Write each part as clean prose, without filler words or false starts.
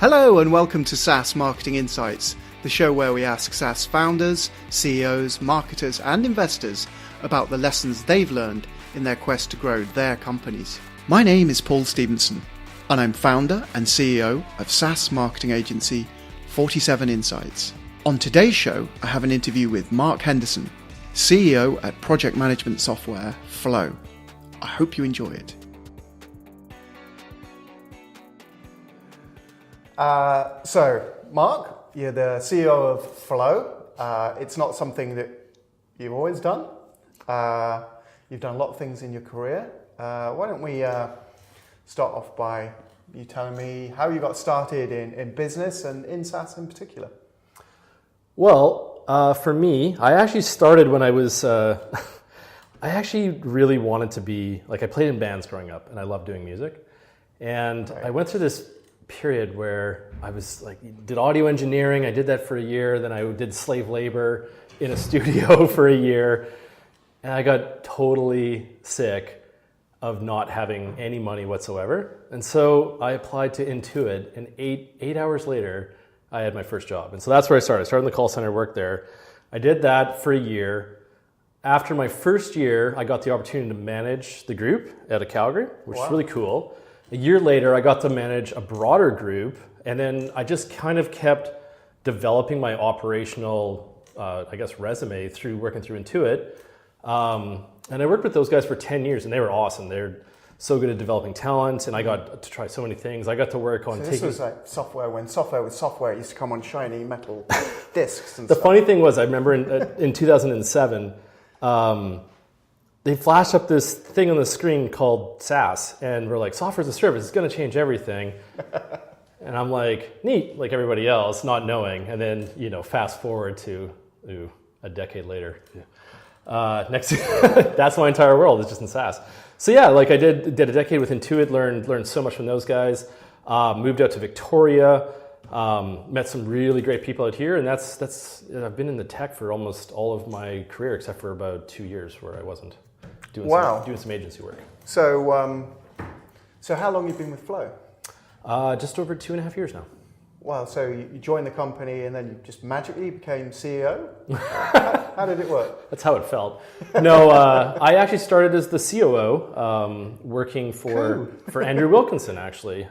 Hello and welcome to SaaS Marketing Insights, the show where we ask SaaS founders, CEOs, marketers and investors about the lessons they've learned in their quest to grow their companies. My name is Paul Stevenson and I'm founder and CEO of SaaS marketing agency 47 Insights. On today's show, I have an interview with Mark Henderson, CEO at project management software Flow. I hope you enjoy it. So, Mark, you're the CEO of Flow. It's not something that you've always done. You've done a lot of things in your career. Why don't we start off by you telling me how you got started in business and in SaaS in particular? Well, for me, I actually started when I was, I actually really wanted to be, I played in bands growing up and I loved doing music. And I went through this period where I was did audio engineering. I did that for a year. Then I did slave labor in a studio for a year. And I got totally sick of not having any money whatsoever. And so I applied to Intuit, and eight hours later, I had my first job. And so that's where I started. I started in the call center, worked there. I did that for a year. After my first year, I got the opportunity to manage the group out of Calgary, which is really cool. A year later, I got to manage a broader group, and then I just kind of kept developing my operational, resume through working through Intuit. And I worked with those guys for 10 years, and they were awesome. They're so good at developing talent, and I got to try so many things. I got to work on this was like software. When software was software, it used to come on shiny metal discs and The stuff. funny thing was, I remember in 2007, they flashed up this thing on the screen called SaaS, and we're like, software as a service, it's going to change everything. And I'm like, neat, like everybody else, not knowing. And then, fast forward to a decade later. That's my entire world, is just in SaaS. So yeah, I did a decade with Intuit, learned so much from those guys, moved out to Victoria, met some really great people out here, and that's I've been in the tech for almost all of my career, except for about 2 years where I wasn't doing some agency work. So, so how long have you been with Flow? Just over 2.5 years now. Wow, so you joined the company and then you just magically became CEO? How did it work? That's how it felt. No, I actually started as the COO, working for Andrew Wilkinson, actually.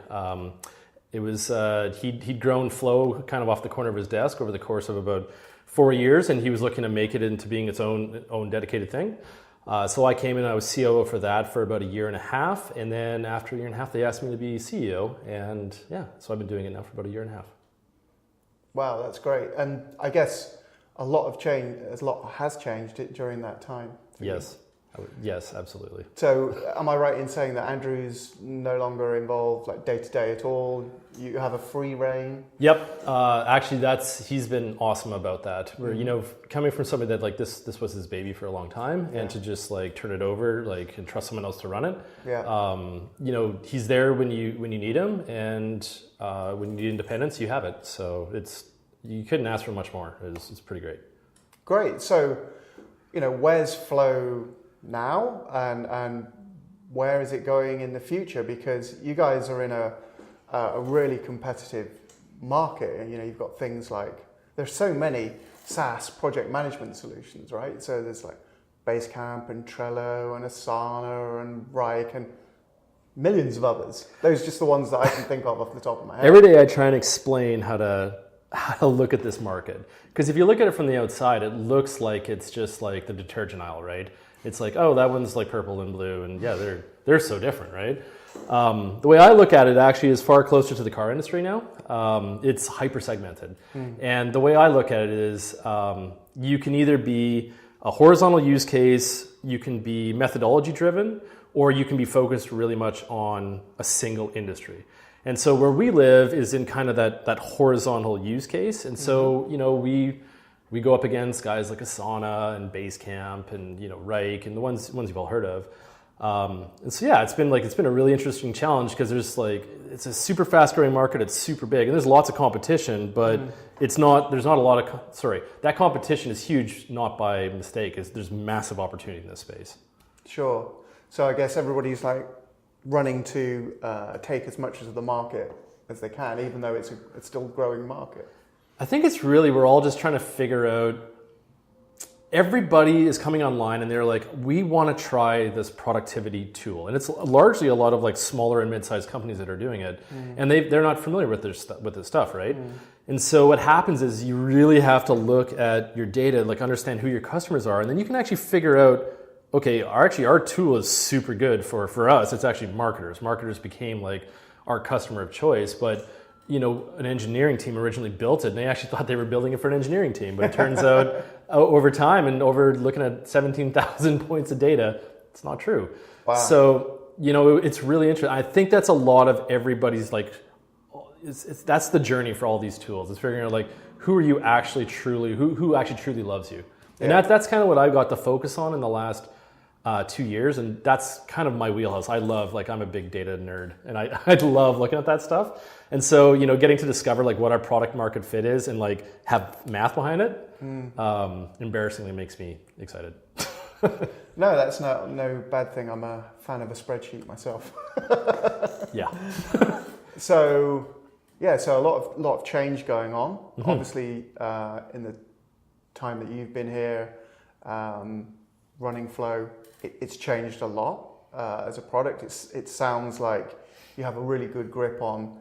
It was he'd grown Flow kind of off the corner of his desk over the course of about 4 years, and he was looking to make it into being its own dedicated thing. So I came in, I was COO for that for about 1.5 years, and then after 1.5 years, they asked me to be CEO, and so I've been doing it now for about 1.5 years. Wow, that's great. And I guess a lot has changed during that time. Yes. Yes, absolutely. So am I right in saying that Andrew's no longer involved day to day at all? You have a free reign? Yep. Actually, he's been awesome about that. Where, coming from somebody that this was his baby for a long time, and to just turn it over, and trust someone else to run it. Yeah. He's there when you need him, and when you need independence, you have it. So you couldn't ask for much more. It's pretty great. Great. So, where's Flow now, and where is it going in the future? Because you guys are in a really competitive market, and you've got things there's so many SaaS project management solutions, right? So there's Basecamp and Trello and Asana and Rike and millions of others. Those are just the ones that I can think of off the top of my head. Every day I try and explain how to look at this market, because if you look at it from the outside, it looks like it's just like the detergent aisle, right? It's oh, that one's purple and blue, and yeah, they're so different, right? The way I look at it actually is far closer to the car industry now. It's hyper segmented, and the way I look at it is you can either be a horizontal use case, you can be methodology driven, or you can be focused really much on a single industry. And so where we live is in kind of that horizontal use case, and so we go up against guys like Asana and Basecamp and Rike and the ones you've all heard of. And so yeah, it's been a really interesting challenge, because there's it's a super fast growing market, it's super big, and there's lots of competition, but there's not a lot of that competition is huge, not by mistake. There's massive opportunity in this space. Sure. So I guess everybody's running to take as much of the market as they can, even though it's still a growing market? I think it's really, we're all just trying to figure out, everybody is coming online and they're like, we want to try this productivity tool. And it's largely a lot of like smaller and mid-sized companies that are doing it. And they're not familiar with this stuff, right? And so what happens is you really have to look at your data, like understand who your customers are, and then you can actually figure out, okay, our tool is super good for us. It's actually marketers. Marketers became like our customer of choice, but an engineering team originally built it, and they actually thought they were building it for an engineering team. But it turns out over time and over looking at 17,000 points of data, it's not true. Wow. So, it's really interesting. I think that's a lot of everybody's like, that's the journey for all these tools. It's figuring out like, who are you actually truly, who actually truly loves you? And that's kind of what I got to focus on in the last 2 years, and that's kind of my wheelhouse. I'm a big data nerd, and I love looking at that stuff. And so, getting to discover like what our product market fit is and like have math behind it, embarrassingly makes me excited. No, that's no bad thing. I'm a fan of a spreadsheet myself. Yeah. So a lot of change going on. Obviously, in the time that you've been here, running Flow, it's changed a lot as a product. It sounds like you have a really good grip on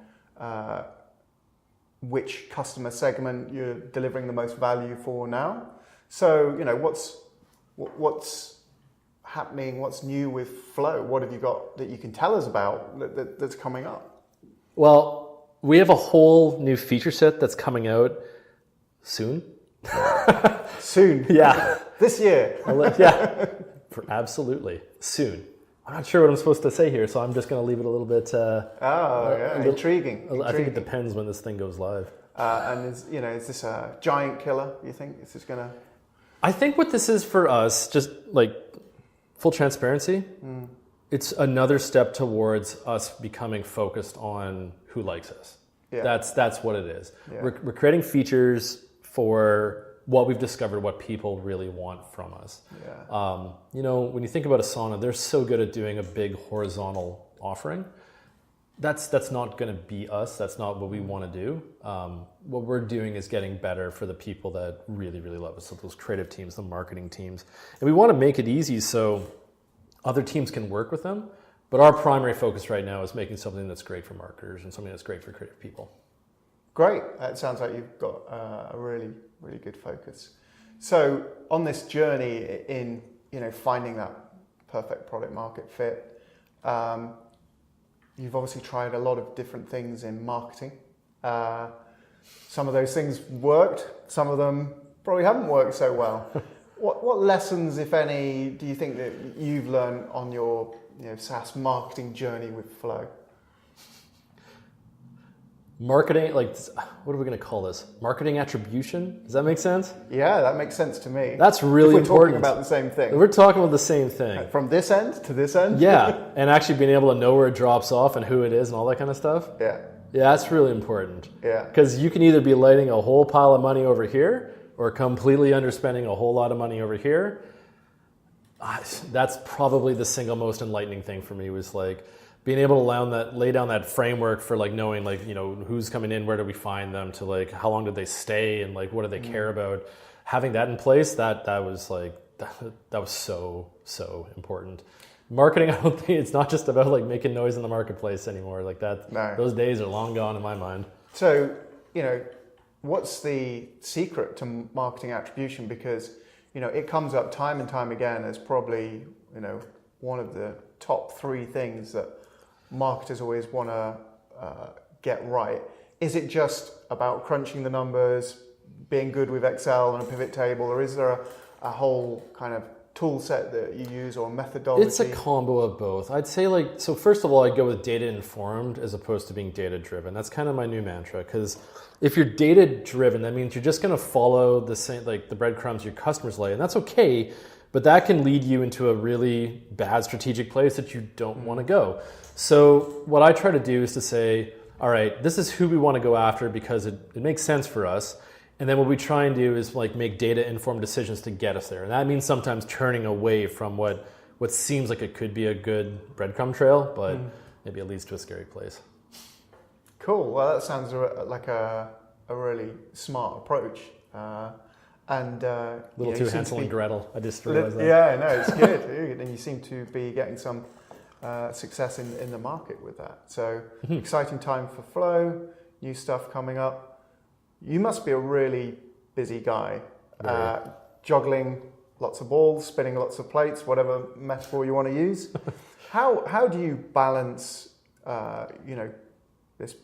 which customer segment you're delivering the most value for now. So, what's happening? What's new with Flow? What have you got that you can tell us about that's coming up? Well, we have a whole new feature set that's coming out soon. Soon? Yeah. This year? Yeah. Absolutely. Soon. I'm not sure what I'm supposed to say here, so I'm just going to leave it a little bit... intriguing. I think it depends when this thing goes live. And is this a giant killer, you think? Is this going to... I think what this is for us, just like full transparency, it's another step towards us becoming focused on who likes us. Yeah. That's what it is. Yeah. We're creating features for what we've discovered, what people really want from us. Yeah. When you think about Asana, they're so good at doing a big horizontal offering. That's not going to be us. That's not what we want to do. What we're doing is getting better for the people that really, really love us. So those creative teams, the marketing teams. And we want to make it easy so other teams can work with them. But our primary focus right now is making something that's great for marketers and something that's great for creative people. Great. It sounds like you've got a really, really good focus. So on this journey in, finding that perfect product market fit, you've obviously tried a lot of different things in marketing. Some of those things worked. Some of them probably haven't worked so well. What lessons, if any, do you think that you've learned on your SaaS marketing journey with Flow? Marketing, what are we going to call this? Marketing attribution? Does that make sense? Yeah, that makes sense to me. That's really important. We're talking about the same thing. We're talking about the same thing. From this end to this end? Yeah, and actually being able to know where it drops off and who it is and all that kind of stuff. Yeah. Yeah, that's really important. Yeah. Because you can either be lighting a whole pile of money over here or completely underspending a whole lot of money over here. That's probably the single most enlightening thing for me was like, being able to lay down that framework for knowing who's coming in, where do we find them, to how long did they stay, and what do they care about. Having that in place, that was so important. Marketing, I don't think it's not just about making noise in the marketplace anymore. No. Those days are long gone in my mind. So what's the secret to marketing attribution? Because it comes up time and time again as probably one of the top 3 things that marketers always want to get right. Is it just about crunching the numbers, being good with Excel and a pivot table, or is there a whole kind of tool set that you use or methodology? It's a combo of both. I'd say so first of all, I'd go with data informed as opposed to being data driven. That's kind of my new mantra, because if you're data driven, that means you're just going to follow the same, the breadcrumbs your customers lay, and that's okay, but that can lead you into a really bad strategic place that you don't want to go. So what I try to do is to say, all right, this is who we want to go after because it makes sense for us. And then what we try and do is make data-informed decisions to get us there. And that means sometimes turning away from what seems like it could be a good breadcrumb trail, but maybe it leads to a scary place. Cool. Well, that sounds like a really smart approach. And Little too Hansel and Gretel. I just realized that. Yeah, no, it's good. And you seem to be getting some success in the market with that. So exciting time for Flow, new stuff coming up. You must be a really busy guy, juggling lots of balls, spinning lots of plates, whatever metaphor you want to use. How do you balance, this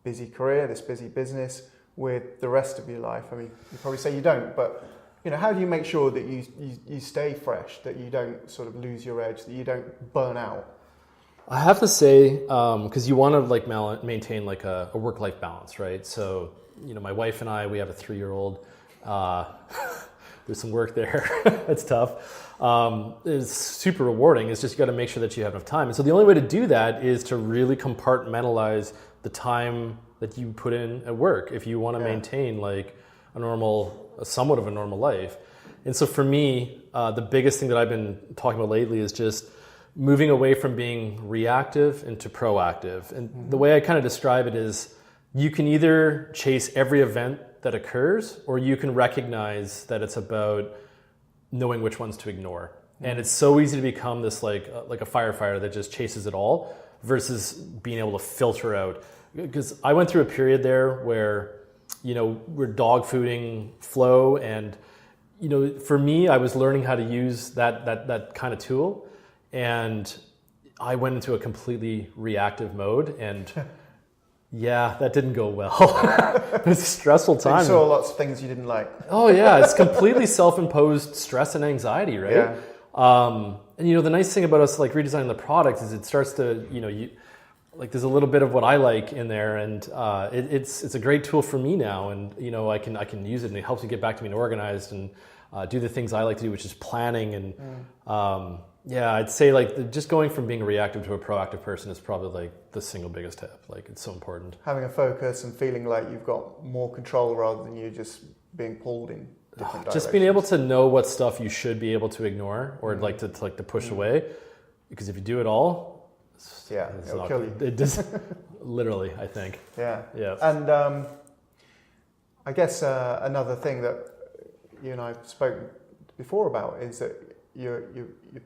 busy career, this busy business with the rest of your life? I mean, you probably say you don't, but how do you make sure that you stay fresh, that you don't sort of lose your edge, that you don't burn out? I have to say, because you want to maintain like a work-life balance, right? So, my wife and I, we have a 3-year-old. There's some work there. It's tough. It's super rewarding. It's just you got to make sure that you have enough time. And so the only way to do that is to really compartmentalize the time that you put in at work if you want to maintain like somewhat of a normal life. And so for me, the biggest thing that I've been talking about lately is just moving away from being reactive into proactive. And the way I kind of describe it is you can either chase every event that occurs, or you can recognize that it's about knowing which ones to ignore. And it's so easy to become this like a firefighter that just chases it all versus being able to filter out. Because I went through a period there where, we're dog fooding Flow, and, for me, I was learning how to use that kind of tool, and I went into a completely reactive mode, and yeah, that didn't go well. It was a stressful time. You saw lots of things you didn't like. Oh yeah, it's completely self-imposed stress and anxiety, right? Yeah. And the nice thing about us like redesigning the product is it starts to, there's a little bit of what I like in there, and it's a great tool for me now, and I can use it, and it helps me get back to being organized and do the things I like to do, which is planning. And I'd say just going from being a reactive to a proactive person is probably like the single biggest tip. Like, it's so important. Having a focus and feeling like you've got more control rather than you just being pulled in different directions. Just being able to know what stuff you should be able to ignore or to push away, because if you do it all, it'll kill you. It does, literally, I think. Yeah. Yeah. And I guess another thing that you and I have spoken before about is that you're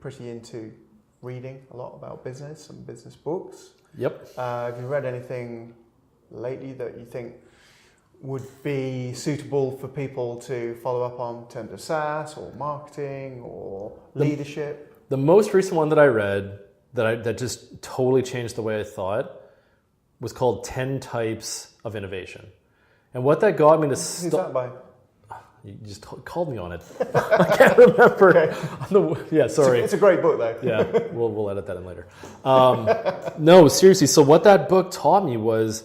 pretty into reading a lot about business and business books. Yep. Have you read anything lately that you think would be suitable for people to follow up on in terms of SaaS or marketing or leadership? The most recent one that I read that just totally changed the way I thought was called 10 Types of Innovation. And what that got me to Who's that by? You just called me on it. I can't remember. Okay. Sorry. It's a great book, though. Yeah, we'll edit that in later. No, seriously. So what that book taught me was,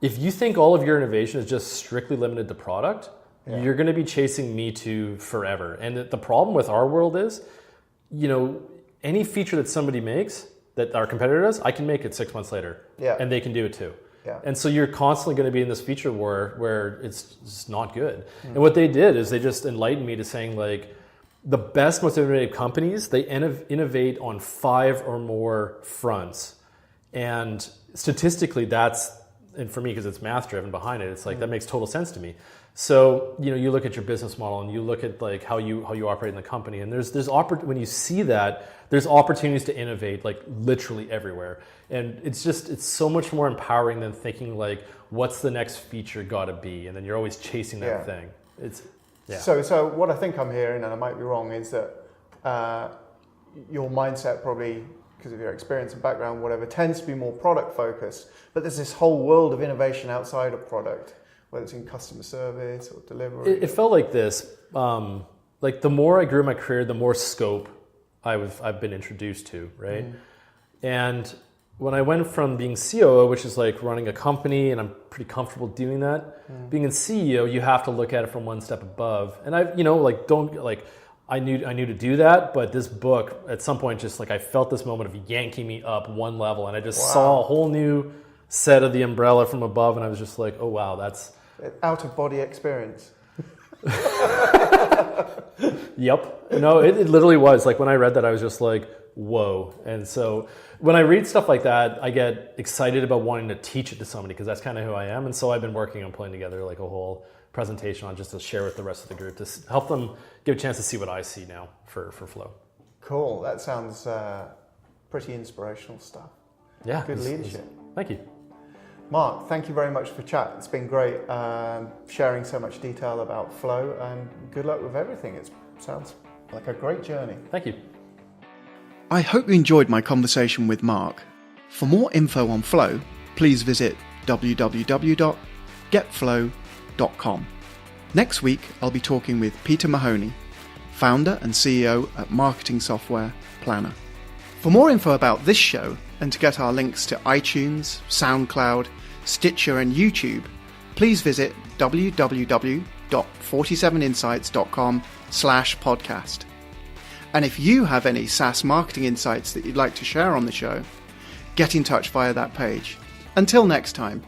if you think all of your innovation is just strictly limited to product, you're going to be chasing me too forever. And the problem with our world is, any feature that somebody makes that our competitor does, I can make it 6 months later, and they can do it too. Yeah. And so you're constantly going to be in this feature war where it's just not good. And what they did is they just enlightened me to saying, like, the best, most innovative companies, they innovate on 5 or more fronts. And statistically, and for me, because it's math driven behind it, it's like that makes total sense to me. So, you look at your business model and you look at like how you operate in the company, and there's when you see that, there's opportunities to innovate like literally everywhere. And it's so much more empowering than thinking like, what's the next feature gotta be? And then you're always chasing that thing. So what I think I'm hearing, and I might be wrong, is that your mindset probably, because of your experience and background, whatever, tends to be more product focused. But there's this whole world of innovation outside of product, whether it's in customer service or delivery. It felt like this. Like the more I grew in my career, the more scope I've been introduced to, right? And when I went from being COO, which is like running a company, and I'm pretty comfortable doing that, being a CEO, you have to look at it from one step above. And I knew to do that, but this book at some point just like I felt this moment of yanking me up one level, and I just saw a whole new set of the umbrella from above, and I was just like, oh wow, that's out of body experience. Yep. No, it literally was. Like when I read that, I was just like, whoa. And so when I read stuff like that, I get excited about wanting to teach it to somebody because that's kind of who I am. And so I've been working on putting together like a whole presentation on just to share with the rest of the group to help them give a chance to see what I see now for Flow. Cool. That sounds pretty inspirational stuff. Yeah. Good leadership. Thank you. Mark, thank you very much for chat. It's been great sharing so much detail about Flow, and good luck with everything. It sounds like a great journey. Thank you. I hope you enjoyed my conversation with Mark. For more info on Flow, please visit www.getflow.com. Next week, I'll be talking with Peter Mahoney, founder and CEO at marketing software Planner. For more info about this show and to get our links to iTunes, SoundCloud, Stitcher and YouTube, please visit www.47insights.com/podcast. And if you have any SaaS marketing insights that you'd like to share on the show, get in touch via that page. Until next time.